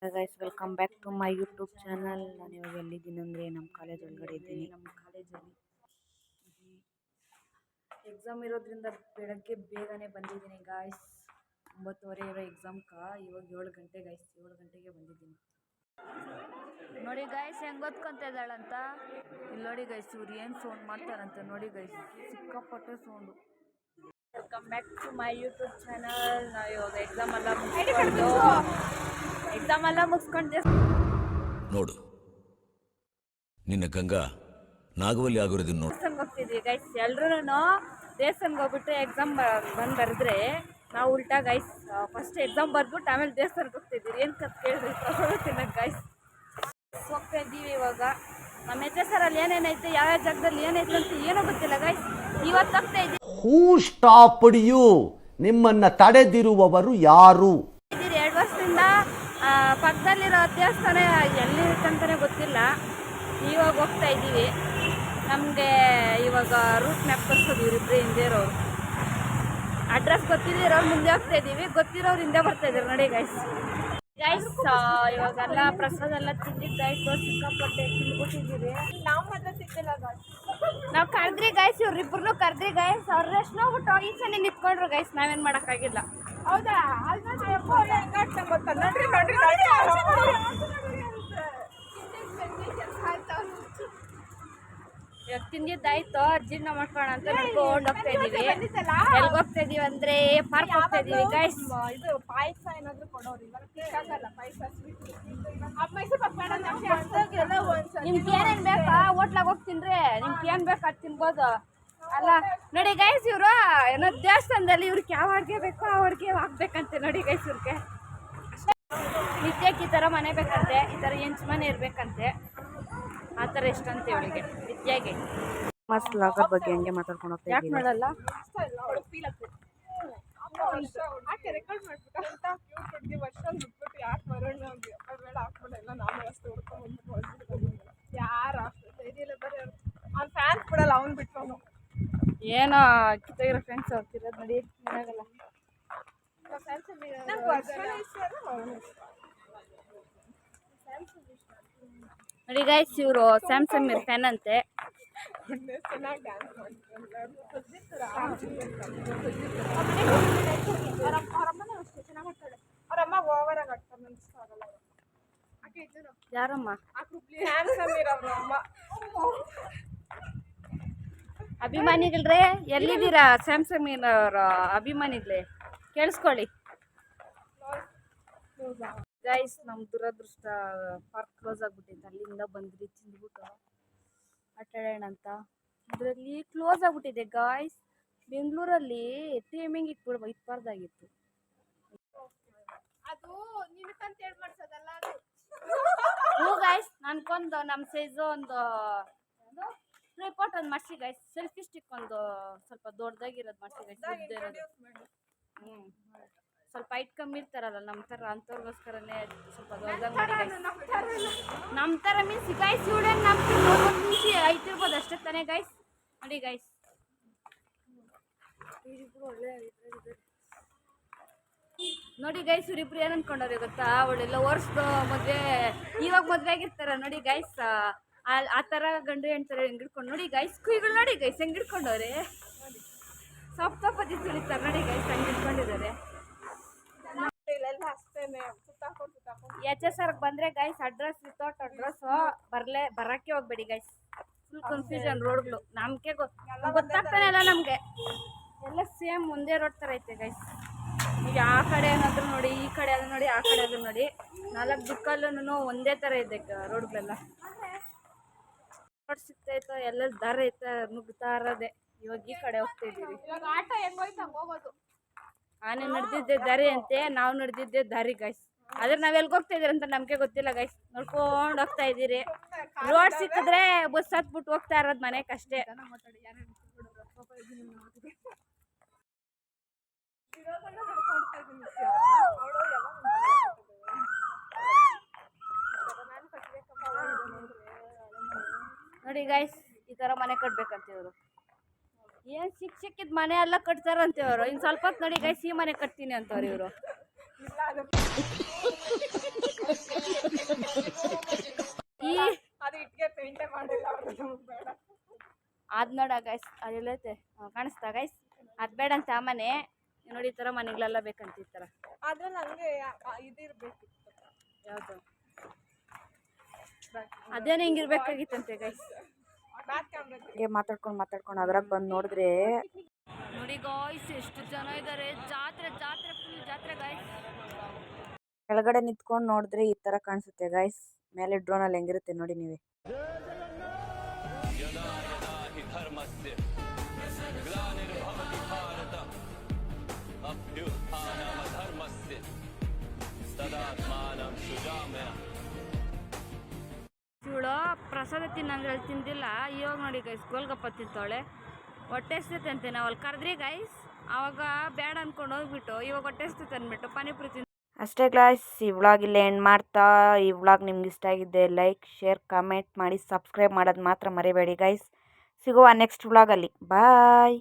Guys welcome back to my YouTube channel. ನಾನು ಇವಾಗ ಎಲ್ಲಿದ್ದೀನಿ ಅಂದರೆ ನಮ್ಮ ಕಾಲೇಜ್ ಒಳಗಡೆ ಇದ್ದೀನಿ. ನಮ್ಮ ಕಾಲೇಜಲ್ಲಿ ಎಕ್ಸಾಮ್ ಇರೋದ್ರಿಂದ ಬೆಳಗ್ಗೆ ಬೇಗನೆ ಬಂದಿದ್ದೀನಿ ಗಾಯ್ಸ್. 9:30 ಇರೋ ಎಕ್ಸಾಮ್ಕ ಇವಾಗ 7 ಗಂಟೆ ಗಾಯ್ಸ್. 7 ಗಂಟೆಗೆ ಬಂದಿದ್ದೀನಿ. ನೋಡಿ ಗಾಯ್ಸ್ ಹೆಂಗೆ ಓದ್ಕೊಂತ ಇದ್ದಾಳಂತ. ಇಲ್ಲಿ ನೋಡಿ ಗೈಸ್ ಇವ್ರು ಏನು ಸೌಂಡ್ ಮಾಡ್ತಾರಂತ ನೋಡಿ ಗೈಸ್, ಸಿಕ್ಕಾಪಟ್ಟೆ sound. Welcome back to my YouTube channel. ನಾವು ಇವಾಗ ಎಕ್ಸಾಮ್ ಎಲ್ಲ ಮುಗಿಸ್ಕೊಂಡು ನೋಡು ನಿನ್ನ ಗಂಗಾ ನಾಗವಲ್ಲಿ ಆಗಿರೋದನ್ನ ನೋಡು. ದೇವಸ್ಥಾನಕ್ಕೆ ಹೋಗ್ತಿದ್ವಿ ಗೈಸ್. ಎಲ್ರೂ ದೇವಸ್ಥಾನಕ್ಕೆ ಹೋಗ್ಬಿಟ್ಟು ಎಕ್ಸಾಮ್ ಬಂದು ಬರೆದ್ರೆ ನಾವು ಉಲ್ಟಾ ಗೈಸ್ ಫಸ್ಟ್ ಎಕ್ಸಾಮ್ ಬರ್ಬಿಟ್ಟು ಆಮೇಲೆ ದೇವಸ್ಥಾನಕ್ಕೆ ಹೋಗ್ತಿದ್ವಿ. ಏನು ಕತ್ ಕೇಳ್ರಿ ತಿನ್ನಕ್ಕೆ ಗೈಸ್. ಹೋಗ್ತಾ ಇದ್ದೀವಿ ಇವಾಗ. ನಮ್ಮ ಹೆಸರಲ್ಲಿ ಏನೇನೈತೆ, ಯಾವ್ಯಾವ ಜಾಗದಲ್ಲಿ ಏನೈತೆ ಅಂತ ಏನೂ ಗೊತ್ತಿಲ್ಲ ಗೈಸ್. ಇವತ್ತು ಹೋಗ್ತಾ ಇದ್ದೀವಿ. ಹೂ ಸ್ಟಾಪ್ಡ್ ಯು? ನಿಮ್ಮನ್ನ ತಡೆದಿರುವವರು ಯಾರು? 2 ವರ್ಷದಿಂದ ಪಕ್ಕದಲ್ಲಿರೋ ದೇವಸ್ಥಾನ ಎಲ್ಲಿರುತ್ತಂತಾನೆ ಗೊತ್ತಿಲ್ಲ. ಇವಾಗ ಹೋಗ್ತಾ ಇದ್ದೀವಿ. ನಮಗೆ ಇವಾಗ ರೂಟ್ ಮ್ಯಾಪ್ ತೋರಿಸೋದು ಇವರಿಬ್ಬರು ಹಿಂದೆ ಇರೋರು. ಅಡ್ರೆಸ್ ಗೊತ್ತಿರೋರು ಮುಂದೆ ಹೋಗ್ತಾ ಇದ್ದೀವಿ, ಗೊತ್ತಿರೋರು ಹಿಂದೆ ಬರ್ತಾ ಇದ್ದಾರೆ ನೋಡಿ ಗೈಸ್. ಇವಾಗೆಲ್ಲ ಪ್ರಸಾದ ಎಲ್ಲ ತಿಂದಿದ್ದು ಗೈಸ್. ಸಿಕ್ಕಾಪಟ್ಟೆ ತಿಂದ್ಬಿಟ್ಟಿದ್ದೀವಿ. ನಾವು ಮಾತ್ರ ಸಿಕ್ಕಿಲ್ಲ ಗೈಸ್. ನಾವು ಕರೆದ್ರಿ ಗೈಸ್, ಇವ್ರಿಬ್ರು ಕರೆದ್ರಿ ಗೈಸ್. ಅವ್ರ ರೆಸ್ಟ್ ಹೋಗ್ಬಿಟ್ಟು ಈಚೆನೆ ನಿಂತ್ಕೊಂಡ್ರು ಗೈಸ್. ನಾವೇನು ಮಾಡೋಕ್ಕಾಗಿಲ್ಲ. ಹೌದಾ? ಇವಾಗ ತಿಂದಿದ್ದಾಯ್ತು, ಜೀರ್ಣ ಮಾಡ್ಕೋಣ ಅಂತ ನಡ್ಕೊಂಡು ಹೋಗ್ತಾ ಇದೀವಿ. ಎಲ್ಗೆ ಹೋಗ್ತಾ ಇದೀವಿ ಅಂದ್ರೆ ಪಾರ್ಕ್ ಹೋಗ್ತಾ ಇದೀವಿ ಗೈಸ್. ಇದು ಪಾಯಸ ಏನಾದ್ರು ಕೊಡೋರು ಪಾಯಸ ನಿಮ್ಗೆ ಏನೇನ್ ಬೇಕಾ ಹೋಟ್ಲಾಗ ಹೋಗಿ ತಿನ್ರಿ. ನಿಮ್ಗೆ ಏನ್ ಬೇಕು ಅದು ತಿನ್ಬೋದು ಅಲ್ಲ. ನೋಡಿ ಗೈಸ್ ಇವರು ಏನೋ ದೇವಸ್ಥಾನದಲ್ಲಿ ಇವ್ರಿಗೆ ಯಾವ ಅಡುಗೆ ಬೇಕೋ ಆ ಅಡುಗೆ ಹಾಕ್ಬೇಕಂತೆ ನೋಡಿ ಗೈಸ್. ಇವ್ರಿಗೆ ನಿತ್ಯಕ್ಕೆ ಈ ಥರ ಮನೆ ಬೇಕಂತೆ, ಈ ಥರ ಹೆಂಚು ಮನೆ ಇರ್ಬೇಕಂತೆ. ಆ ಥರ ಎಷ್ಟಂತೆ ಇವಳಿಗೆ ವಿದ್ಯಾಗೆ. ಮಸ್ತ್ ಲಾಗರ್ ಬಗ್ಗೆ ಹಂಗೆ ಮಾತಾಡ್ಕೊಂಡು ಹೋಗ್ತಾ ಯಾಕೆ ಮಾಡಲ್ಲ? ಫ್ಯಾನ್ಸ್ ಬಿಡಲ್ಲ, ಅವ್ನು ಬಿಟ್ಟು ಏನೋ ಕಿತ್ತಾಗಿರೋ ಫ್ರೆಂಡ್ಸ್ ಹೋಗ್ತಿರೋದು ನೋಡಿ. ಏನಾಗಲ್ಲ. ನೋಡಿ ಗೈಸ್ ಇವರು ಸ್ಯಾಮ್ಸಂಗ್ ಫ್ಯಾನ್ ಅಂತೆ. ಚೆನ್ನಾಗಿ ಡ್ಯಾನ್ಸ್ ಮಾಡ್ತಾರೆ. ಅವ್ರಮ್ಮ ಓವರ್ ಆಗಿ ಆಡ್ತಾರೆ, ಅನ್ಸ್ತಾಗಲ್ಲ. ಯಾರಮ್ಮ? ಅಮ್ಮ ಅಭಿಮಾನಿಗಳ್ರೆ ಎಲ್ಲಿದ್ದೀರಾ? ಸ್ಯಾಮ್ಸಂಗ್ ಅವರ ಅಭಿಮಾನಿಗಳೇ ಕೇಳಿಸ್ಕೊಳ್ಳಿ ಗೈಸ್. ನಮ್ಮ ದುರದೃಷ್ಟ ಪಾರ್ಕ್ ಕ್ಲೋಸ್ ಆಗ್ಬಿಟ್ಟಿತ್ತು. ಅಲ್ಲಿಂದ ಬಂದ್ರಿ ತಿಂದ್ಬಿಟ್ಟು ಆಟಾಡೋಣ ಅಂತ. ಇದರಲ್ಲಿ ಕ್ಲೋಸ್ ಆಗ್ಬಿಟ್ಟಿದೆ ಗಾಯ್ಸ್. ಬೆಂಗಳೂರಲ್ಲಿ ಟೈಮಿಂಗ್ ಇಟ್ಬಾರ್ದಾಗಿತ್ತು. ಅದು ನಿನಕಂತ ಹೇಳಿ ಮಾಡ್ಸೋದಲ್ಲ ಅದು. ಹ್ಞೂ ಗೈಸ್, ನನ್ಕೊಂದು ನಮ್ಮ ಸೈಜು ಒಂದು ರಿಪೋರ್ಟ್ ಒಂದು ಮಾಡಿಸಿ ಗೈಸ್. ಸೆಲ್ಫಿ ಸ್ಟಿಕ್ ಒಂದು ಸ್ವಲ್ಪ ದೊಡ್ಡದಾಗಿರೋದು ಮಾಡಿಸಿ ಗೈಸ್. ಹ್ಞೂ ಸ್ವಲ್ಪ ಹೈಟ್ ಕಮ್ಮಿ ಇರ್ತಾರಲ್ಲ ನಮ್ಮ ಥರ, ಅಂಥವ್ರಿಗೋಸ್ಕರನೇ ಸ್ವಲ್ಪ ದೊಡ್ಡದಾಗಿ ಮಾಡಿ ಗೈಸ್. ನಮ್ಮ ಥರ ಮೀನ್ಸ್ ಗೈಸ್ ಇವ್ಡೇನು ನಮ್ಮ ನಿಮಿಷ ಹೈಟ್ ಇರ್ಬೋದು ಅಷ್ಟೇ ತಾನೇ ಗೈಸ್. ನೋಡಿ ಗೈಸ್ ಒಳ್ಳೆ ನೋಡಿ ಗೈಸ್. ಇವ್ರಿಬ್ರು ಏನು ಅನ್ಕೊಂಡವ್ರೆ ಗೊತ್ತಾ? ಅವಳೆಲ್ಲ ವರ್ಷದ ಮದುವೆ ಇವಾಗ ಮದುವೆ ಆಗಿರ್ತಾರ ನೋಡಿ ಗೈಸ್. ಆ ಥರ ಗಂಡು ಹೆಣ್ತಾರೆ ಹೆಂಗೆ ಹಿಡ್ಕೊಂಡು ನೋಡಿ ಗೈಸ್. ಕುಯ್ಗಳು ನೋಡಿ ಗೈಸ್ ಹೆಂಗೆ ಹಿಡ್ಕೊಂಡವ್ರೆ. ಸಪ್ತಪದಿ ತುಳಿತಾರೆ ನೋಡಿ ಗೈಸ್, ಹಂಗೆ ಹಿಡ್ಕೊಂಡಿದ್ದಾರೆ. HSR ಬಂದರೆ ಗೈಸ್ ಅಡ್ರೆಸ್ ವಿತೌಟ್ ಅಡ್ರೆಸ್ ಬರೋಕ್ಕೆ ಹೋಗ್ಬೇಡಿ ಗೈಸ್. ಫುಲ್ ಕನ್ಫ್ಯೂಷನ್ ರೋಡ್ಗಳು. ನಮಗೆ ಗೊತ್ತಾಗ್ತಾನೆ ಇಲ್ಲ ನಮಗೆ. ಎಲ್ಲ ಸೇಮ್ ಒಂದೇ ರೋಡ್ ಥರ ಐತೆ ಗೈಸ್. ಈಗ ಆ ಕಡೆ ಏನಾದರೂ ನೋಡಿ, ಈ ಕಡೆ ಅದು ನೋಡಿ, ಆ ಕಡೆ ಅದು ನೋಡಿ, 4 ದಿಕ್ಕಲ್ಲೂ ಒಂದೇ ಥರ ಇದೆ ರೋಡ್ಗಳೆಲ್ಲ. ರೋಡ್ ಸಿಗ್ತೈತೋ ಎಲ್ಲ ದಾರ ಐತೆ ನುಗ್ತಾ ಇರೋದೆ. ಇವಾಗ ಈ ಕಡೆ ಹೋಗ್ತಾ ಇದ್ದೀವಿ. ಆಟ ಹೆಂಗೋಯ್ತು ಹಂಗೆ ಹೋಗೋದು. ಆನೆ ನಡೆದಿದ್ದೆ ದಾರಿ ಅಂತೆ, ನಾವು ನಡೆದಿದ್ದೆ ದಾರಿ ಗೈಸ್. ಆದ್ರೆ ನಾವ್ ಎಲ್ಗೆ ಹೋಗ್ತಾ ಇದೀರಿ ಅಂತ ನಮ್ಗೆ ಗೊತ್ತಿಲ್ಲ ಗೈಸ್. ನೋಡ್ಕೊಂಡು ಹೋಗ್ತಾ ಇದ್ದೀರಿ. ರೋಡ್ ಸಿಕ್ಕಿದ್ರೆ ಬಸ್ ಹತ್ಬಿಟ್ಟು ಹೋಗ್ತಾ ಇರೋದು ಮನೆಗಷ್ಟೇ. ನೋಡಿ ಗೈಸ್ ಈ ತರ ಮನೆ ಕಟ್ಬೇಕಂತ ಇವರು. ಏನ್ ಸಿಕ್ಕಿದ್ ಮನೆ ಎಲ್ಲ ಕಟ್ತಾರಂತೆ ಅವರು. ಇನ್ ಸ್ವಲ್ಪ ಹೊತ್ತು ನೋಡಿ ಗೈಸ್ ಈ ಮನೆ ಕಟ್ತೀನಿ ಅಂತವ್ರು ಇವರು. ಅದು ನೋಡ ಗೈಸ್ ಅದೆಲ್ಲೈತೆ ಕಾಣಿಸ್ತಾ ಗೈಸ್ ಅದು ಬೇಡ ಅಂತ ಆ ಮನೆ ನೋಡಿ ಈ ಥರ ಮನೆಗಳೆಲ್ಲ ಬೇಕಂತ ಈ ಥರ ಆದ್ರೆ ನಂಗೆ ಇದಿರ್ಬೇಕಿತ್ತು ಯಾವುದು ಅದೇನು ಹಿಂಗಿರ್ಬೇಕಾಗಿತ್ತಂತೆ ಗೈಸ್ ಬ್ಯಾಕ್ ಕ್ಯಾಮ್ರಾ ಹೀಗೆ ಮಾತಾಡ್ಕೊಂಡು ಅದ್ರಾಗ ಬಂದು ನೋಡಿದ್ರೆ ನೋಡಿ ಗಾಯ್ಸ್ ಎಷ್ಟು ಜನ ಇದ್ದಾರೆ ಜಾತ್ರೆ ಜಾತ್ರೆ ಫುಲ್ ಜಾತ್ರೆ ಗಾಯ್ಸ್ ಕೆಳಗಡೆ ನಿಂತ್ಕೊಂಡು ನೋಡಿದ್ರೆ ಈ ತರ ಕಾಣಿಸುತ್ತೆ ಗೈಸ್ ಮೇಲೆ ಡ್ರೋನಲ್ಲಿ ಹೆಂಗಿರುತ್ತೆ ನೋಡಿ ನೀವೇ ಇವಳು ಪ್ರಸಾದ ತಿನ್ನಂಗ್ರಲ್ಲಿ ತಿಂದಿಲ್ಲ ಇವಾಗ ನೋಡಿ ಗೈಸ್ ಗೋಲ್ಗಪ್ಪ ತಿಂತಾವಳೆ ಹೊಟ್ಟೆ ಎಸ್ತೈತೆ ಅಂತೆ ನಾವು ಅಲ್ಲಿ ಕರೆದ್ರಿ ಗೈಸ್ ಆವಾಗ ಬೇಡ ಅಂದ್ಕೊಂಡು ಹೋಗ್ಬಿಟ್ಟು ಇವಾಗ ಹೊಟ್ಟೆ ಎಸ್ತೈತೆ ಅಂದ್ಬಿಟ್ಟು ಪಾನಿಪುರಿ ತಿಂದು ಅಷ್ಟೇ ಗ್ಲಾಸ್ ಈ ವ್ಲಾಗ್ ಇಲ್ಲೇ ಎಂಡ್ ಮಾಡ್ತಾ ಈ ವ್ಲಾಗ್ ನಿಮ್ಗೆ ಇಷ್ಟ ಆಗಿದ್ದೆ ಲೈಕ್ ಶೇರ್ ಕಮೆಂಟ್ ಮಾಡಿ ಸಬ್ಸ್ಕ್ರೈಬ್ ಮಾಡೋದು ಮಾತ್ರ ಮರಿಬೇಡಿ ಗೈಸ್ ಸಿಗುವ ನೆಕ್ಸ್ಟ್ ವ್ಲಾಗಲ್ಲಿ ಬಾಯ್